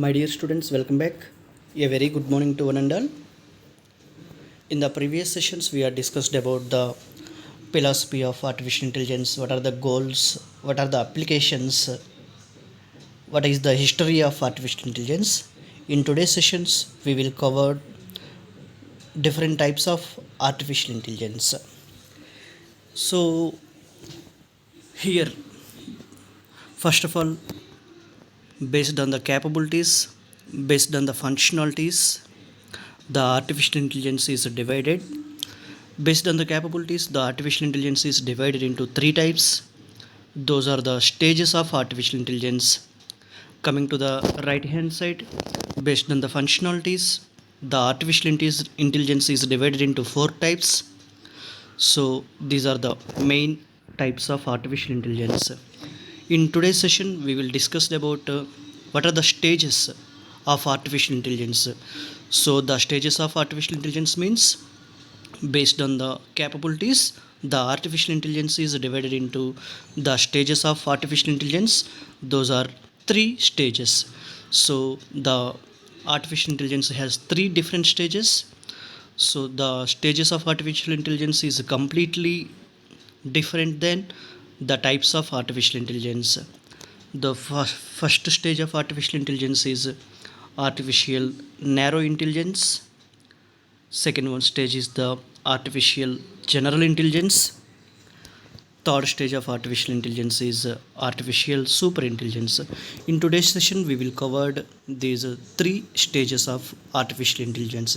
My dear students, welcome back. A very good morning to one and all. In the previous sessions, we have discussed about the philosophy of artificial intelligence. What are the goals? What are the applications? What is the history of artificial intelligence? In today's sessions, we will cover different types of artificial intelligence. So, here, first of all, based on the capabilities, based on the functionalities, the artificial intelligence is divided. Based on the capabilities, the artificial intelligence is divided into three types. Those are the stages of artificial intelligence. Coming to the right hand side, based on the functionalities, the artificial intelligence is divided into four types. So these are the main types of artificial intelligence. In today's session, we will discuss about what are the stages of artificial intelligence. So the stages of artificial intelligence means based on the capabilities, the artificial intelligence is divided into the stages of artificial intelligence. Those are three stages. So the artificial intelligence has three different stages. So the stages of artificial intelligence is completely different than the types of artificial intelligence. The first stage of artificial intelligence is artificial narrow intelligence. Second one stage is the artificial general intelligence. Third stage of artificial intelligence is artificial super intelligence. In today's session, we will cover these three stages of artificial intelligence.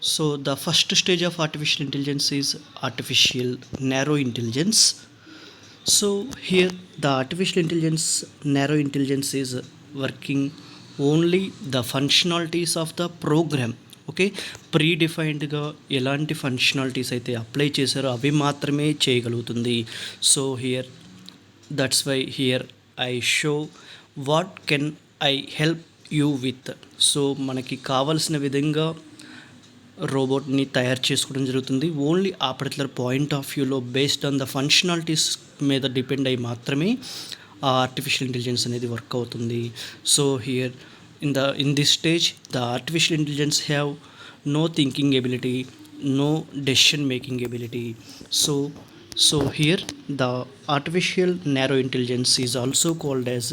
So the first stage of artificial intelligence is artificial narrow intelligence. So here the artificial intelligence narrow intelligence is working only the functionalities of the program. Okay, ప్రీడిఫైన్డ్గా ఎలాంటి functionalities అయితే apply చేశారో అవి మాత్రమే చేయగలుగుతుంది. So here that's why here I show what can I help you with. So మనకి కావలసిన విధంగా రోబోట్ని తయారు చేసుకోవడం జరుగుతుంది. ఓన్లీ ఆ పర్టికులర్ పాయింట్ ఆఫ్ వ్యూలో బేస్డ్ ఆన్ ద ఫంక్షనాలిటీస్ మీద డిపెండ్ అయ్యి మాత్రమే ఆ ఆర్టిఫిషియల్ ఇంటెలిజెన్స్ అనేది వర్క్ అవుతుంది. So here in this stage the artificial intelligence have no thinking ability, no decision making ability. So here the artificial narrow intelligence is also called as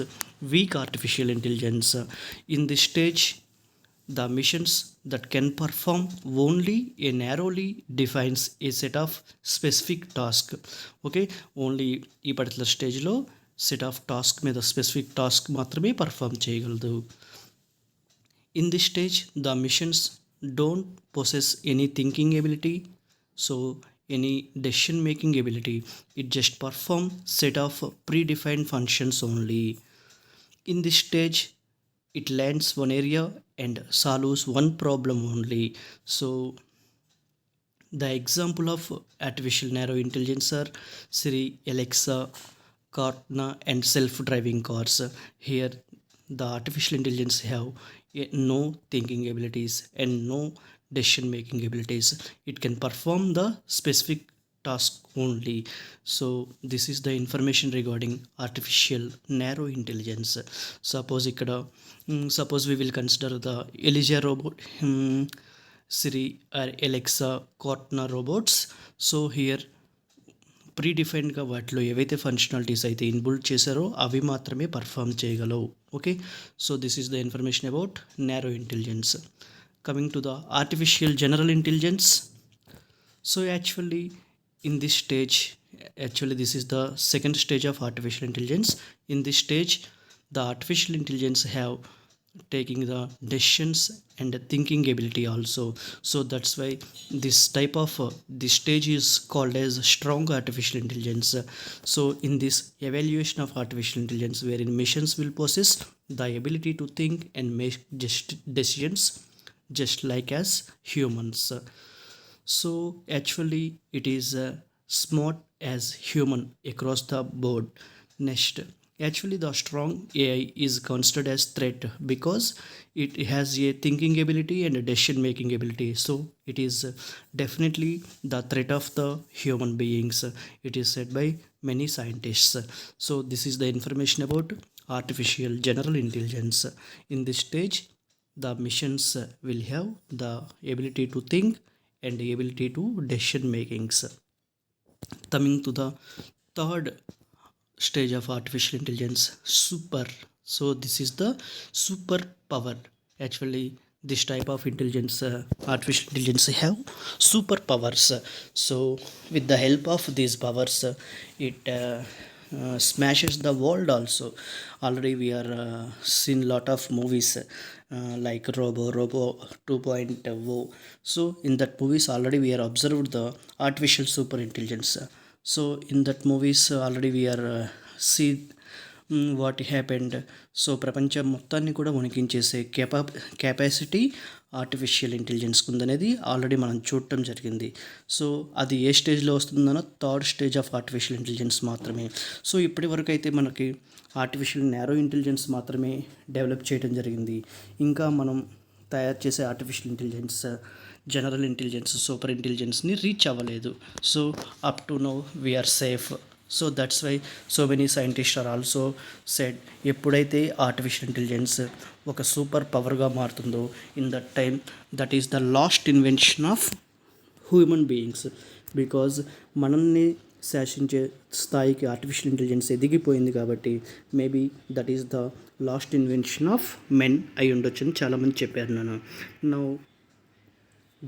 weak artificial intelligence. In this stage the missions that can perform only a narrowly defines a set of specific task. Okay, only ఈ particular స్టేజ్లో set of task మీద specific task మాత్రమే perform చేయగలదు. In this stage, the missions don't possess any thinking ability, so any decision making ability. It just perform set of predefined functions only. In this stage, it lands one area and solves one problem only. So the example of artificial narrow intelligence are Siri, Alexa, Cortana and self-driving cars. Here the artificial intelligence have no thinking abilities and no decision making abilities. It can perform the specific task only. So this is the information regarding artificial narrow intelligence. Suppose we will consider the Elijah robot, Siri or Alexa, Cortana robots. So here ప్రీడిఫైన్డ్గా వాటిలో ఏవైతే functionalities అయితే inbuilt చేశారో అవి మాత్రమే perform చేయగలవు. Okay, so this is the information about narrow intelligence. Coming to the artificial general intelligence. So actually in this stage, this is the second stage of artificial intelligence. In this stage the artificial intelligence have taking the decisions and thinking ability also. So that's why this type of this stage is called as strong artificial intelligence. So in this evaluation of artificial intelligence, wherein machines will possess the ability to think and make just decisions just like as humans. So actually it is smart as human across the board. Next, actually the strong AI is considered as threat because it has a thinking ability and a decision making ability. So it is definitely the threat of the human beings. It is said by many scientists. So this is the information about artificial general intelligence. In this stage, the missions will have the ability to think and the ability to decision makings. Coming to the third stage of artificial intelligence, super. So this is the super power. Actually, this type of intelligence, artificial intelligence, have superpowers. So with the help of these powers, it smashes the world also. Already we are seen lot of movies like Robo 2.0. So in that movies already we are observed the artificial super intelligence. So in that movies already we are see what happened. So ప్రపంచం మొత్తాన్ని కూడా వణికించేసే capacity artificial ఇంటెలిజెన్స్కి ఉందనేది already మనం చూడటం జరిగింది. So అది ఏ స్టేజ్లో వస్తుందన్న third stage of artificial intelligence మాత్రమే. సో ఇప్పటి వరకు అయితే మనకి ఆర్టిఫిషియల్ నారో ఇంటెలిజెన్స్ మాత్రమే డెవలప్ చేయడం జరిగింది. ఇంకా మనం తయారు చేసే artificial intelligence general intelligence super ఇంటెలిజెన్స్ని రీచ్ అవ్వలేదు. So up to now we are safe. So that's why so many scientist are also said ఎప్పుడైతే ఆర్టిఫిషియల్ ఇంటెలిజెన్స్ ఒక సూపర్ పవర్గా మారుతుందో in that time that is the last invention of human beings. Because మనల్ని శాసించే స్థాయికి ఆర్టిఫిషియల్ ఇంటెలిజెన్స్ ఎదిగిపోయింది కాబట్టి maybe that is the last invention of men అయి ఉండొచ్చు అని చాలామంది చెప్పారు. Now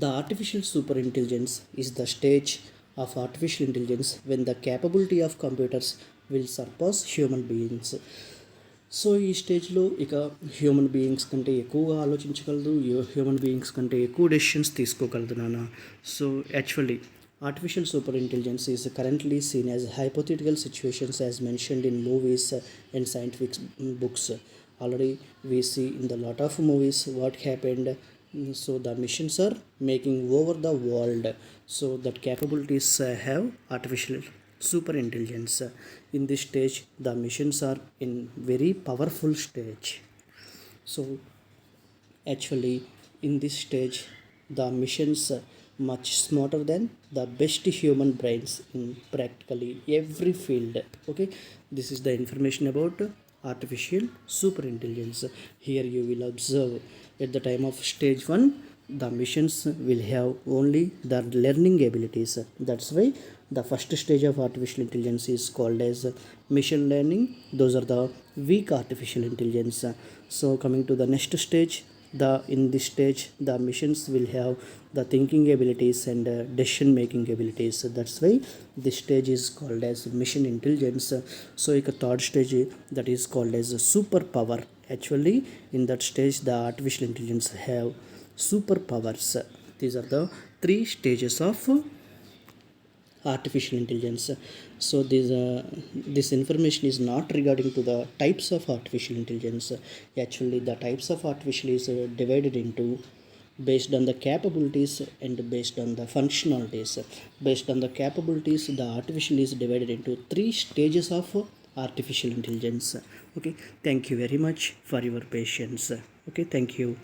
the artificial super intelligence is the stage of artificial intelligence when the capability of computers will surpass human beings. So ఈ స్టేజ్లో ఇక human beings కంటే ఎక్కువగా ఆలోచించగలదు, హ్యూమన్ బీయింగ్స్ కంటే ఎక్కువ డెసిషన్స్ తీసుకోగలదు నాన్న. So actually artificial super intelligence is currently seen as hypothetical situations as mentioned in movies and scientific books. Already we see in the lot of movies what happened. So the missions are making over the world, so that capabilities have artificial super intelligence. In this stage the missions are in very powerful stage. So actually in this stage the missions much smarter than the best human brains in practically every field. Okay, this is the information about artificial super intelligence. Here you will observe at the time of stage 1 the missions will have only the learning abilities. That's why the first stage of artificial intelligence is called as machine learning. Those are the weak artificial intelligence. So coming to the next stage, in this stage the missions will have the thinking abilities and decision making abilities. That's why this stage is called as machine intelligence. So a third stage that is called as superpower. Actually in that stage the artificial intelligence have superpowers. These are the three stages of artificial intelligence. So this information is not regarding to the types of artificial intelligence. Actually the types of artificial is divided into based on the capabilities and based on the functionalities. Based on the capabilities the artificial is divided into three stages of artificial intelligence. Okay, thank you very much for your patience. Okay, thank you.